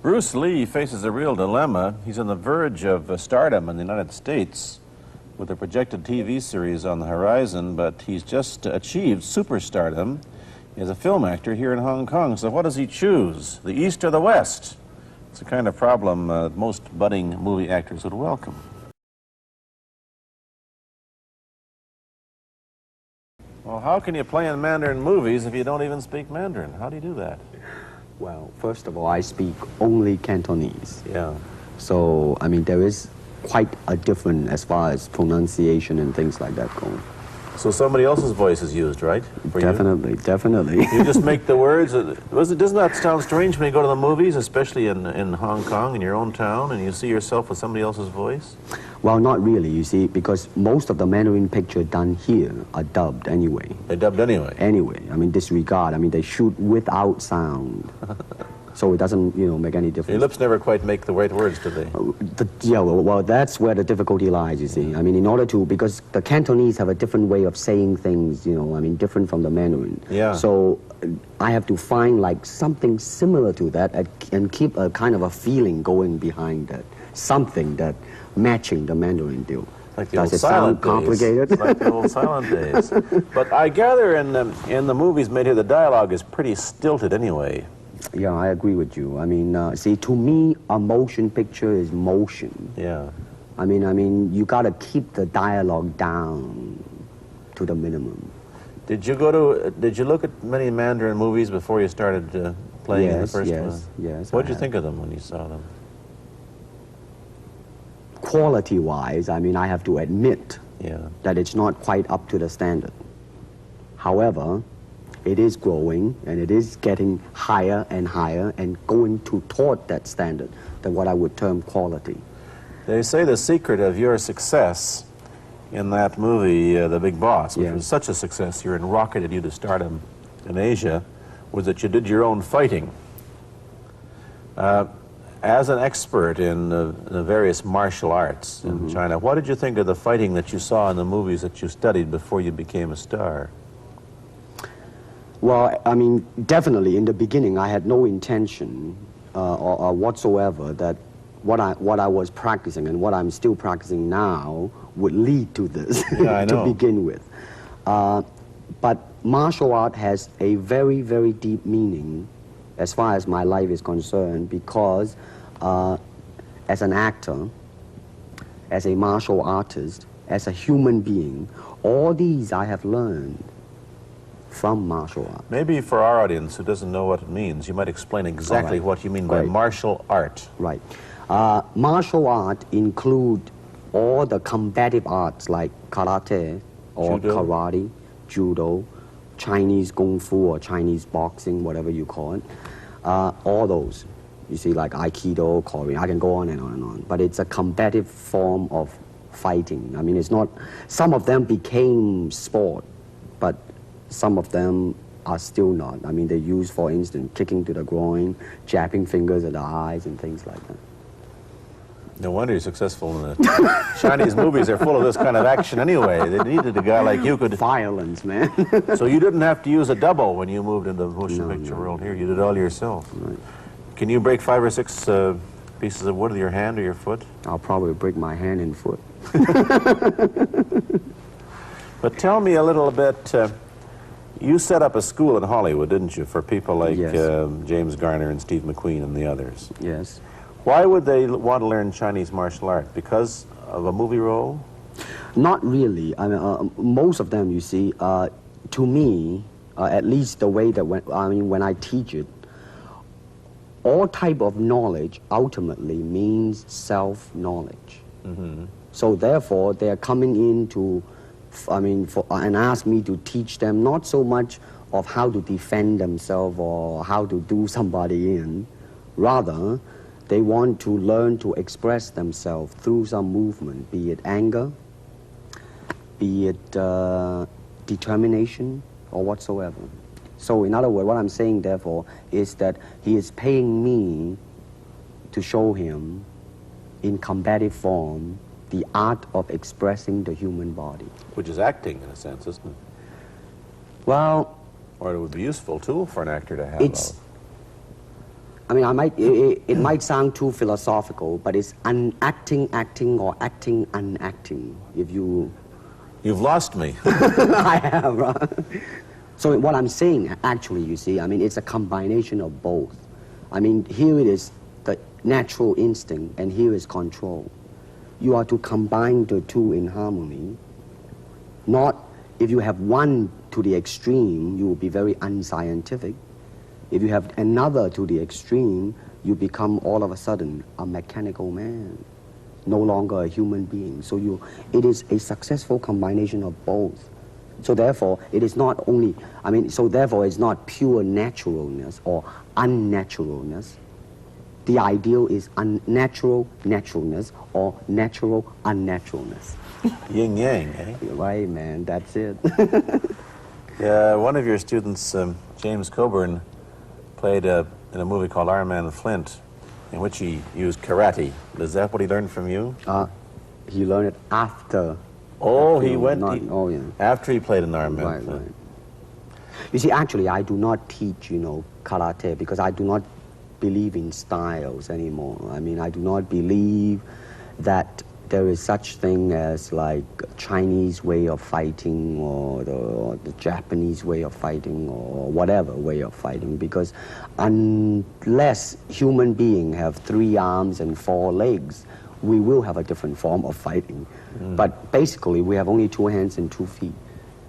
Bruce Lee faces a real dilemma. He's on the verge of stardom in the United States with a projected TV series on the horizon, but he's just achieved superstardom as a film actor here in Hong Kong. So what does he choose, the East or the West? It's the kind of problem most budding movie actors would welcome. Well, how can you play in Mandarin movies if you don't even speak Mandarin? How do you do that? Well, first of all, I speak only Cantonese. Yeah. So, I mean, there is quite a difference as far as pronunciation and things like that go. So somebody else's voice is used, right? For Definitely, you? definitely. You just make the words. Doesn't that sound strange when you go to the movies, especially in Hong Kong, in your own town, and you see yourself with somebody else's voice? Well, not really, you see, because most of the Mandarin pictures done here are dubbed anyway. They're dubbed anyway? Anyway, I mean, disregard. I mean, they shoot without sound. So it doesn't, make any difference. Your lips never quite make the right words, do they? Well, that's where the difficulty lies, you see. I mean, in order to, because the Cantonese have a different way of saying things, different from the Mandarin. Yeah. So I have to find, like, something similar to that and keep a kind of a feeling going behind that. Something that matching the Mandarin deal. Like the Does old it silent sound complicated? days. Like the old silent days. But I gather in the movies made here, the dialogue is pretty stilted anyway. Yeah, I agree with you. I mean, see, to me, a motion picture is motion. Yeah. I mean, you got to keep the dialogue down to the minimum. Did you look at many Mandarin movies before you started playing in the first one? Yes. What did you think of them when you saw them? Quality-wise, I mean, I have to admit that it's not quite up to the standard. However, it is growing, and it is getting higher and higher and going toward that standard, than what I would term quality. They say the secret of your success in that movie, The Big Boss, which was such a success, you rocketed you to stardom in Asia, was that you did your own fighting. As an expert in the various martial arts in China, what did you think of the fighting that you saw in the movies that you studied before you became a star? Well, I mean, definitely in the beginning, I had no intention or whatsoever that what I was practicing and what I'm still practicing now would lead to this to begin with. But martial art has a very, very deep meaning as far as my life is concerned, because as an actor, as a martial artist, as a human being, all these I have learned from martial art. Maybe for our audience who doesn't know what it means, you might explain exactly what you mean by martial art. Right. Martial art include all the combative arts like karate or karate, judo, Chinese kung fu or Chinese boxing, whatever you call it. All those. You see, like Aikido, Korean, I can go on and on and on. But it's a combative form of fighting. I mean, it's not, some of them became sport, but some of them are still not. I mean, they use, for instance, kicking to the groin, jabbing fingers at the eyes, and things like that. No wonder you're successful in the Chinese movies. They're full of this kind of action anyway. They needed a guy like you could... Violence, man. So you didn't have to use a double when you moved into the motion picture world here. You did it all yourself. Right. Can you break 5 or 6 pieces of wood with your hand or your foot? I'll probably break my hand and foot. But tell me a little bit... you set up a school in Hollywood, didn't you, for people like James Garner and Steve McQueen and the others? Yes. Why would they want to learn Chinese martial art? Because of a movie role? Not really. I mean, most of them, you see, to me, at least the way that when I teach it, all type of knowledge ultimately means self-knowledge. So therefore, they're coming in to, and ask me to teach them not so much of how to defend themselves or how to do somebody in, rather, they want to learn to express themselves through some movement, be it anger, be it determination, or whatsoever. So in other words, what I'm saying, therefore, is that he is paying me to show him, in combative form, the art of expressing the human body. Which is acting, in a sense, isn't it? Well... Or it would be a useful tool for an actor to have. I mean, it might sound too philosophical, but it's unacting, acting, or acting, unacting. If you... You've lost me. I have, right? So what I'm saying, actually, you see, I mean, it's a combination of both. I mean, here it is the natural instinct, and here is control. You are to combine the two in harmony. Not, if you have one to the extreme, you will be very unscientific. If you have another to the extreme, you become all of a sudden a mechanical man, no longer a human being. So it is a successful combination of both. So therefore, it is not only, I mean, so therefore it's not pure naturalness or unnaturalness. The ideal is unnatural naturalness or natural unnaturalness. Yin yang, eh? Right, man, that's it. Yeah, one of your students, James Coburn, played in a movie called Iron Man Flint, in which he used karate. Is that what he learned from you? He learned it after. Oh, after he went yeah. after he played in Iron Man Right, Flint. right. You see, actually, I do not teach, karate because I do not believe in styles anymore. I mean, I do not believe that there is such thing as like Chinese way of fighting or the Japanese way of fighting or whatever way of fighting, because unless human beings have 3 arms and 4 legs, we will have a different form of fighting. But basically, we have only 2 hands and 2 feet.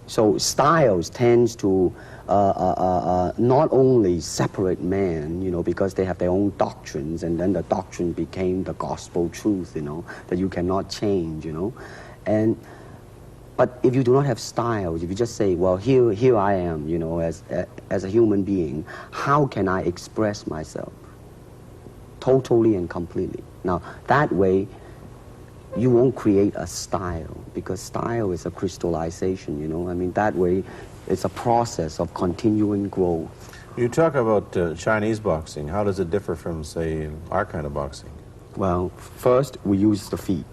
So styles tends to not only separate man, because they have their own doctrines, and then the doctrine became the gospel truth, that you cannot change, But if you do not have styles, if you just say, well, here I am, as a human being, how can I express myself totally and completely? Now, that way, you won't create a style, because style is a crystallization, I mean, that way, it's a process of continuing growth. You talk about Chinese boxing. How does it differ from, say, our kind of boxing? Well, first, we use the feet.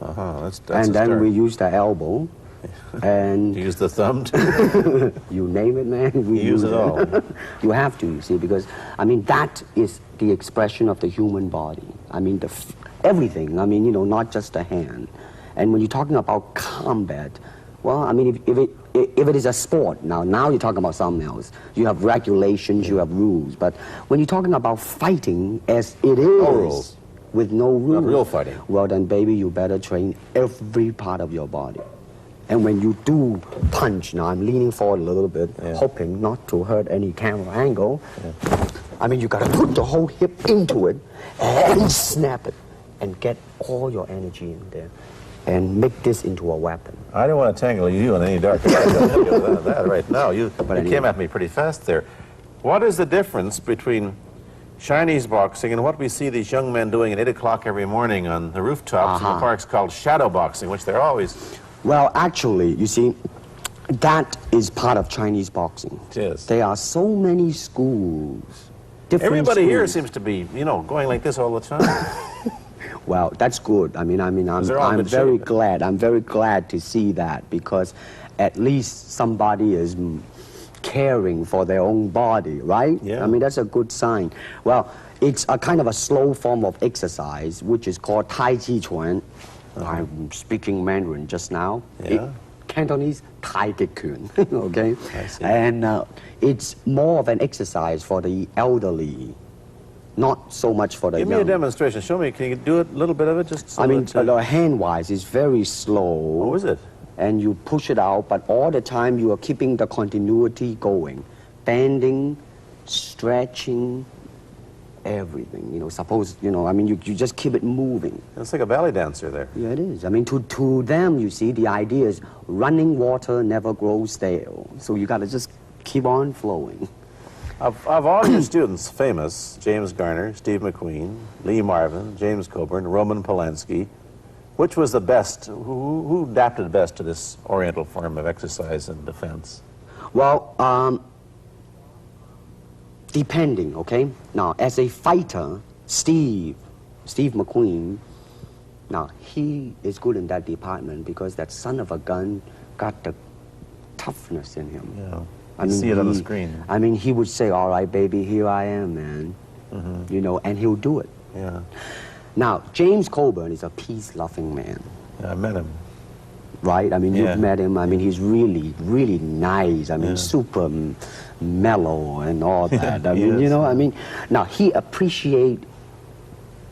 That's and a then start. we use the elbow. And you use the thumb, too? You name it, man. We use it all. You have to, you see, because, I mean, that is the expression of the human body. I mean, everything, I mean, not just the hand. And when you're talking about combat, well, I mean, if it is a sport, now you're talking about something else. You have regulations, you have rules. But when you're talking about fighting as it is, no rules. With no rules. Not real fighting. Well, then, baby, you better train every part of your body. And when you do punch, now I'm leaning forward a little bit, hoping not to hurt any camera angle. I mean, you gotta put the whole hip into it and snap it and get all your energy in there and make this into a weapon. I don't want to tangle you in any dark that right now. You anyway. Came at me pretty fast there. What is the difference between Chinese boxing and what we see these young men doing at 8 o'clock every morning on the rooftops in the parks called shadow boxing, which they're always... Well, actually, you see, that is part of Chinese boxing. It is. There are so many schools, different Everybody schools. here seems to be, going like this all the time. Well, that's good. I'm very glad. I'm very glad to see that, because at least somebody is caring for their own body, right? Yeah. I mean, that's a good sign. Well, it's a kind of a slow form of exercise, which is called Tai Chi Chuan. I'm speaking Mandarin just now. Yeah. Cantonese, Tai Chi Chuan, okay? I see. And it's more of an exercise for the elderly, not so much for the Give young. me a demonstration. Show me. Can you do it, a little bit of it? Just so I mean, that, hand-wise, it's very slow. Oh, is it? And you push it out, but all the time you are keeping the continuity going. Bending, stretching, everything. Suppose, I mean, you just keep it moving. It's like a ballet dancer there. Yeah, it is. I mean, to them, you see, the idea is running water never grows stale. So you got to just keep on flowing. Of all your students, famous, James Garner, Steve McQueen, Lee Marvin, James Coburn, Roman Polanski, which was the best? Who adapted best to this Oriental form of exercise and defense? Well, depending, okay? Now, as a fighter, Steve McQueen, now, he is good in that department because that son of a gun got the toughness in him. Yeah. I mean, see it on the screen. I mean, he would say, all right, baby, here I am, man. you know, and he'll do it. Yeah. Now, James Coburn is a peace-loving man. Yeah, I met him. Right? I mean, Yeah. you've met him. I mean, he's really, really nice. I mean, super mellow and all that. I mean, you know, I mean, now he appreciates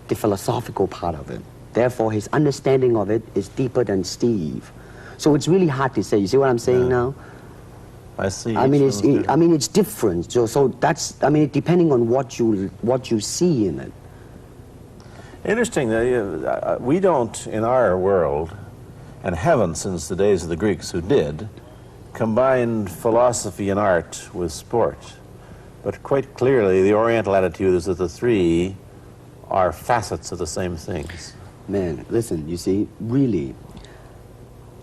the philosophical part of it. Therefore, his understanding of it is deeper than Steve. So it's really hard to say. You see what I'm saying now? I see. I mean, it's different. So that's, I mean, depending on what you see in it. Interesting that we don't, in our world, and haven't since the days of the Greeks who did, combine philosophy and art with sport. But quite clearly, the Oriental attitude is that the three are facets of the same things. Man, listen, you see, really,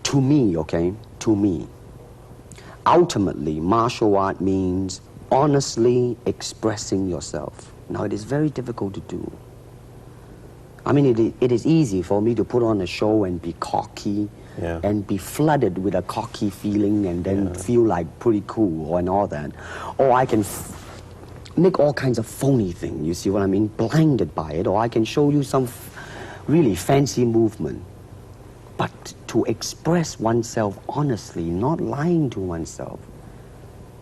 to me, okay, to me, ultimately, martial art means honestly expressing yourself. Now, it is very difficult to do. I mean, it is easy for me to put on a show and be cocky and be flooded with a cocky feeling and then feel like pretty cool and all that. Or I can make all kinds of phony things, you see what I mean, blinded by it. Or I can show you some really fancy movement. But to express oneself honestly, not lying to oneself,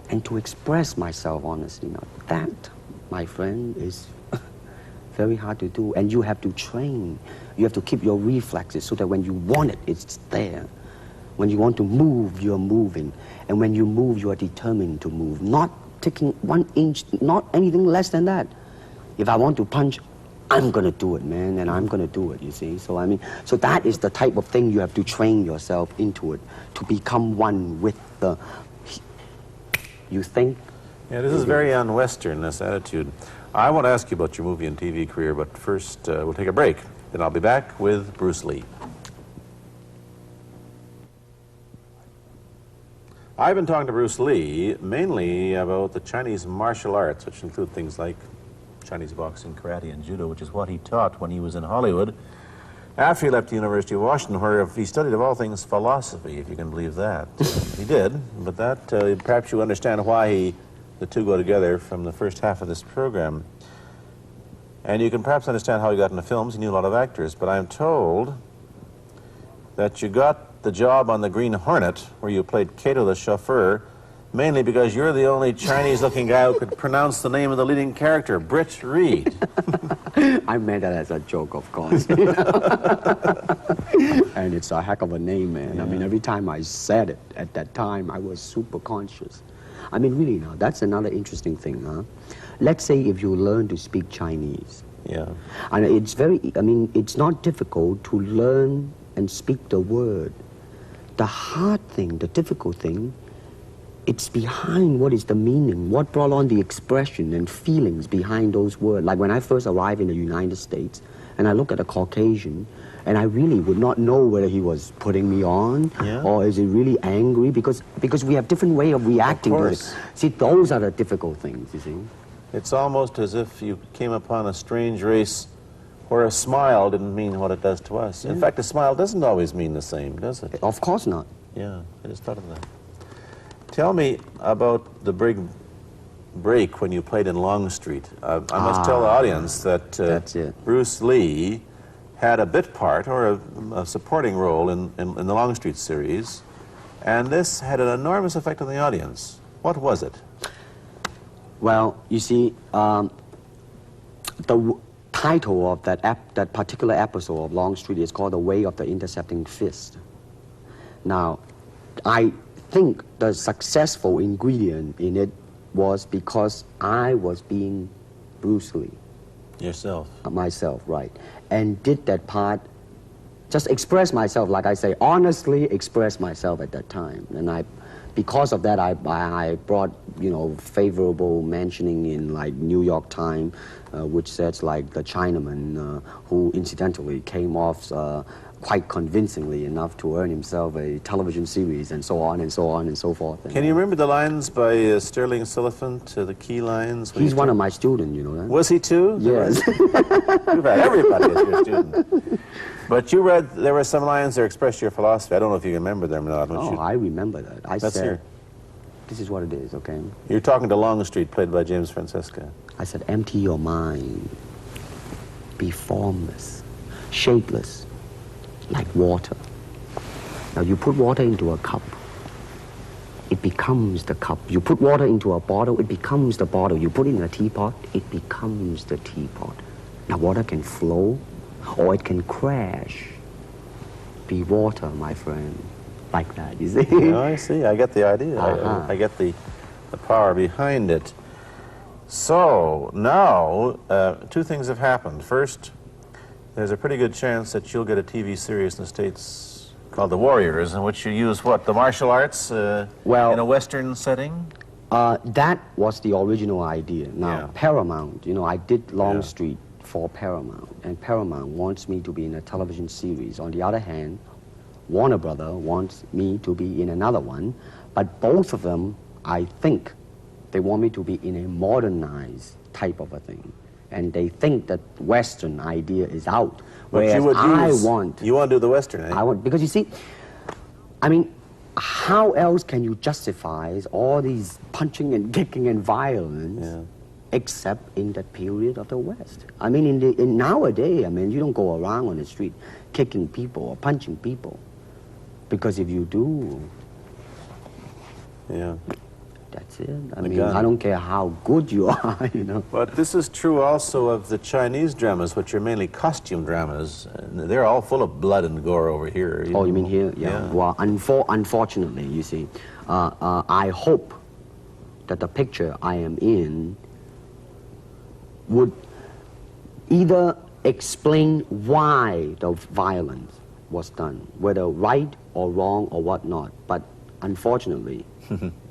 and to express myself honestly, now that, my friend, is very hard to do, and you have to train. You have to keep your reflexes so that when you want it, it's there. When you want to move, you're moving. And when you move, you are determined to move. Not taking 1 inch, not anything less than that. If I want to punch, I'm going to do it, man, and I'm going to do it, you see. So, I mean, so that is the type of thing you have to train yourself into it, to become one with the, you think? Yeah, this is very un-Western, this attitude. I want to ask you about your movie and TV career, but first we'll take a break. Then I'll be back with Bruce Lee. I've been talking to Bruce Lee mainly about the Chinese martial arts, which include things like Chinese boxing, karate, and judo, which is what he taught when he was in Hollywood. After he left the University of Washington, where he studied, of all things, philosophy, if you can believe that. He did, but that, perhaps you understand why the two go together from the first half of this program. And you can perhaps understand how he got into films. He knew a lot of actors, but I'm told that you got the job on the Green Hornet, where you played Kato the chauffeur, mainly because you're the only Chinese-looking guy who could pronounce the name of the leading character, Britt Reed. I meant that as a joke, of course. And it's a heck of a name, man. Yeah. I mean, every time I said it at that time, I was super conscious. I mean, really now, that's another interesting thing, huh? Let's say if you learn to speak Chinese. Yeah. And it's very, I mean, it's not difficult to learn and speak the word. The hard thing, the difficult thing, it's behind what is the meaning, what brought on the expression and feelings behind those words. Like when I first arrived in the United States, and I look at a Caucasian, and I really would not know whether he was putting me on or is he really angry, because we have different way of reacting to it. See, those are the difficult things, you see. It's almost as if you came upon a strange race where a smile didn't mean what it does to us. In fact, a smile doesn't always mean the same, does it? Of course not. Yeah, I just thought of that. Tell me about the big break when you played in Longstreet. I must tell the audience that Bruce Lee had a bit part or a supporting role in the Longstreet series, and this had an enormous effect on the audience. What was it? Well, you see, the title of that particular episode of Longstreet is called The Way of the Intercepting Fist. Now, I think the successful ingredient in it was because I was being Bruce Lee. Yourself? Myself, right. And did that part, just express myself, like I say, honestly express myself at that time. And because of that, I brought, you know, favorable mentioning in, like, New York Times, which says, like, the Chinaman, who incidentally came off quite convincingly enough to earn himself a television series, and so on and so on and so forth. Can you remember the lines by Sterling Siliphant, the key lines? He's one of my students, you know that? Was he too? Yes. You've had everybody as your student. But you read, there were some lines that expressed your philosophy. I don't know if you remember them or not. Oh, I remember that. I said, this is what it is, okay? You're talking to Longstreet, played by James Francesca. I said, empty your mind. Be formless, shapeless, like water. Now you put water into a cup, it becomes the cup. You put water into a bottle, it becomes the bottle. You put it in a teapot, it becomes the teapot. Now water can flow or it can crash. Be water, my friend. Like that, you see? Yeah, I see. I get the idea. Uh-huh. I get the power behind it. So now, two things have happened. First, there's a pretty good chance that you'll get a TV series in the States called The Warriors, in which you use what, the martial arts Well, in a Western setting? That was the original idea. Now, Yeah. Paramount, I did Yeah. Street for Paramount, and Paramount wants me to be in a television series. On the other hand, Warner Brother wants me to be in another one, but both of them, I think, they want me to be in a modernized type of a thing. And they think that Western idea is out. But Whereas you would use, you want to do the Western, eh? I want, because you see, I mean, how else can you justify all these punching and kicking and violence except in that period of the West? I mean, in nowadays, I mean, you don't go around on the street kicking people or punching people. Because if you do, that's it. I mean, I don't care how good you are, But this is true also of the Chinese dramas, which are mainly costume dramas. And they're all full of blood and gore over here. Oh, you mean here? Yeah. Well, unfortunately, you see, I hope that the picture I am in would either explain why the violence was done, whether right or wrong or whatnot. But unfortunately,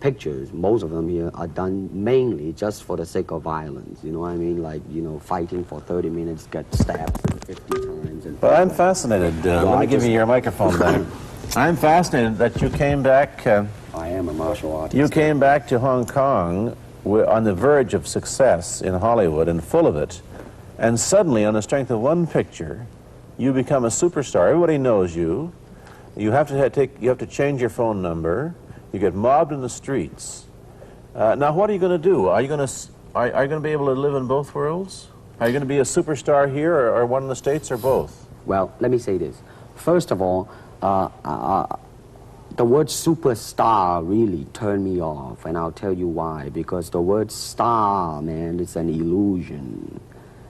pictures, most of them here, are done mainly just for the sake of violence. You know what I mean? Like, fighting for 30 minutes, get stabbed 50 times. But I'm fascinated. Let me give you your microphone back. I'm fascinated that you came back. I am a martial artist. You came back to Hong Kong on the verge of success in Hollywood and full of it. And suddenly, on the strength of one picture, you become a superstar. Everybody knows you. You have to change your phone number. You get mobbed in the streets. Now, what are you going to do? Are you going to be able to live in both worlds? Are you going to be a superstar here, or one in the States, or both? Well, let me say this. First of all, the word superstar really turned me off, and I'll tell you why. Because the word star, man, it's an illusion.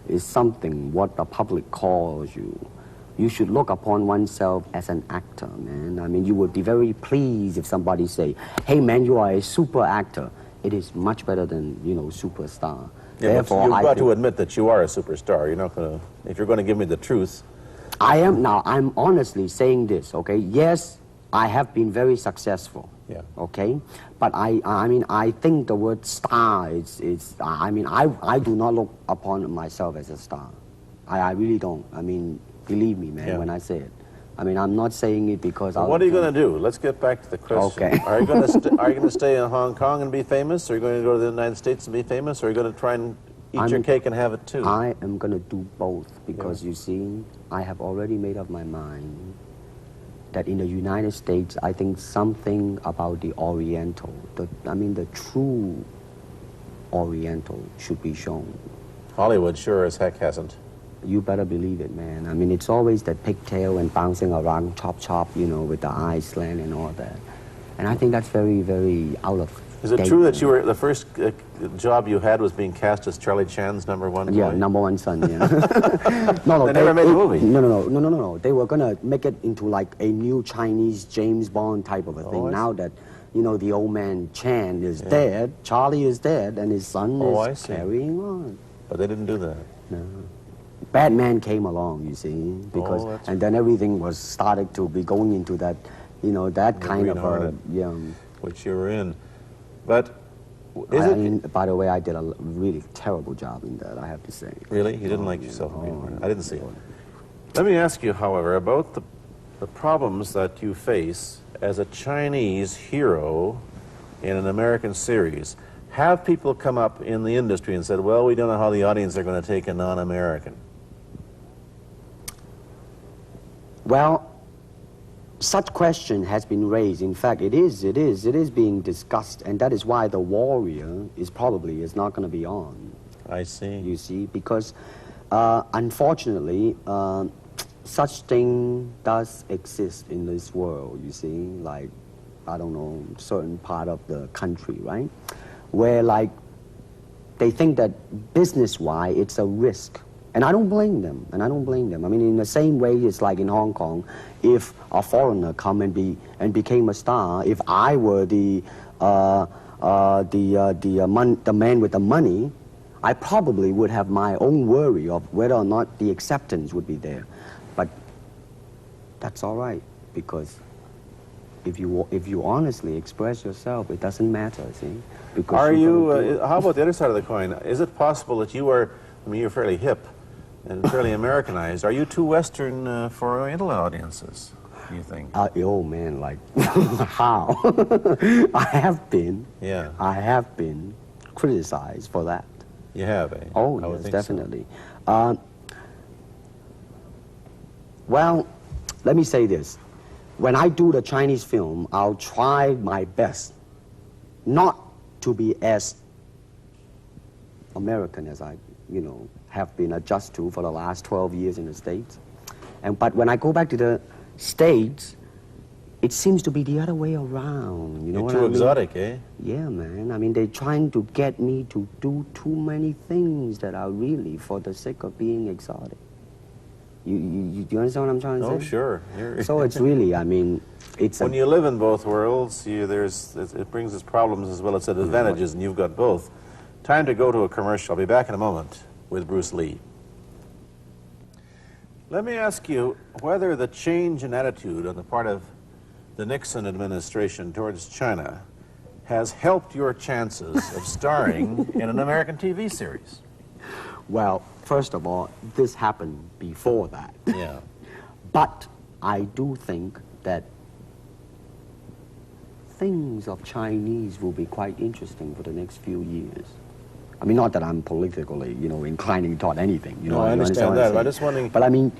It's something what the public calls you. You should look upon oneself as an actor, man. I mean, you would be very pleased if somebody say, hey, man, you are a super actor. It is much better than, superstar. Yeah, therefore, you've got to admit that you are a superstar. You're not going to, if you're going to give me the truth. I'm honestly saying this, okay? Yes, I have been very successful. Yeah. Okay? But I think the word star I do not look upon myself as a star. I really don't. I mean, believe me, man, when I say it. I mean, I'm not saying it because I... What are you going to do? Let's get back to the question. Okay. Are you going to stay in Hong Kong and be famous? Or are you going to go to the United States and be famous? Or are you going to try and eat your cake and have it too? I am going to do both because, you see, I have already made up my mind that in the United States, I think something about the Oriental, the true Oriental should be shown. Hollywood sure as heck hasn't. You better believe it, man. I mean, it's always that pigtail and bouncing around, chop, with the eyes slant and all that. And I think that's very, very out of Is it true that you were, the first job you had was being cast as Charlie Chan's number one boy? Yeah, number one son, yeah. No, they never made a movie. No. They were going to make it into like a new Chinese James Bond type of a thing. Now that, the old man Chan is dead, Charlie is dead, and his son is carrying on. But they didn't do that. No. Batman came along, you see, because, and then everything was started to be going into that, that kind of a, which you were in. But by the way, I did a really terrible job in that, I have to say. Really? You didn't like yourself? I didn't see it. Let me ask you, however, about the problems that you face as a Chinese hero in an American series. Have people come up in the industry and said, well, we don't know how the audience are going to take a non-American? Well, such question has been raised. In fact, it is being discussed, and that is why The Warrior is not going to be on. I see. You see, because unfortunately, such thing does exist in this world, you see, like, I don't know, certain part of the country, right? Where, like, they think that business-wise, it's a risk. And I don't blame them, I mean, in the same way, it's like in Hong Kong, if a foreigner come and became a star, if I were the man with the money, I probably would have my own worry of whether or not the acceptance would be there. But that's all right, because if you honestly express yourself, it doesn't matter, see? Because Are you, how about the other side of the coin? Is it possible that you are, I mean, you're fairly hip and fairly Americanized. Are you too Western for Oriental audiences, do you think? Oh man, like, how? I have been criticized for that. You have, eh? Oh, yes, definitely. So. Well, let me say this. When I do the Chinese film, I'll try my best not to be as American as I, have been adjusted to for the last 12 years in the States. But when I go back to the States, it seems to be the other way around. You know what I mean? You're too exotic, eh? Yeah, man. I mean, they're trying to get me to do too many things that are really for the sake of being exotic. You understand what I'm trying to say? Oh, sure. So it's really, I mean, it's... When you live in both worlds, it brings its problems as well as its advantages, and you've got both. Time to go to a commercial. I'll be back in a moment with Bruce Lee. Let me ask you whether the change in attitude on the part of the Nixon administration towards China has helped your chances of starring in an American TV series. Well, first of all, this happened before that. Yeah. But I do think that things of Chinese will be quite interesting for the next few years. I mean, not that I'm politically, inclining toward anything. No, I understand that. I'm just wondering. But I mean,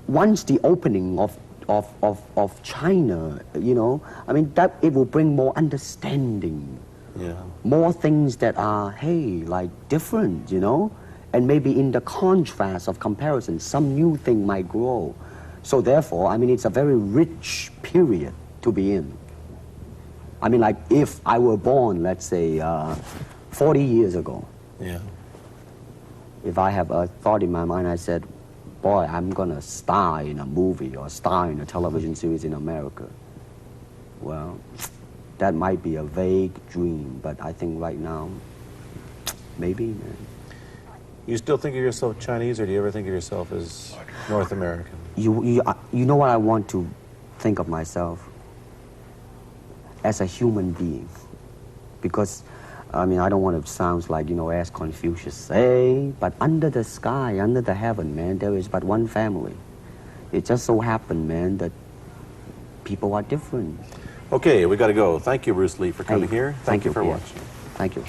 once the opening of China, I mean, that it will bring more understanding. Yeah. More things that are, hey, like different, and maybe in the contrast of comparison, some new thing might grow. So therefore, I mean, it's a very rich period to be in. I mean, like, if I were born, let's say, 40 years ago, yeah. If I have a thought in my mind, I said, boy, I'm going to star in a movie or star in a television series in America. Well, that might be a vague dream, but I think right now, maybe, man. You still think of yourself Chinese, or do you ever think of yourself as North American? You know what I want to think of myself? As a human being. Because, I mean, I don't want to sound like, as Confucius say, but under the sky, under the heaven, man, there is but one family. It just so happened, man, that people are different. Okay, we got to go. Thank you, Bruce Lee, for coming here. Thank you for Pierre. watching. Thank you.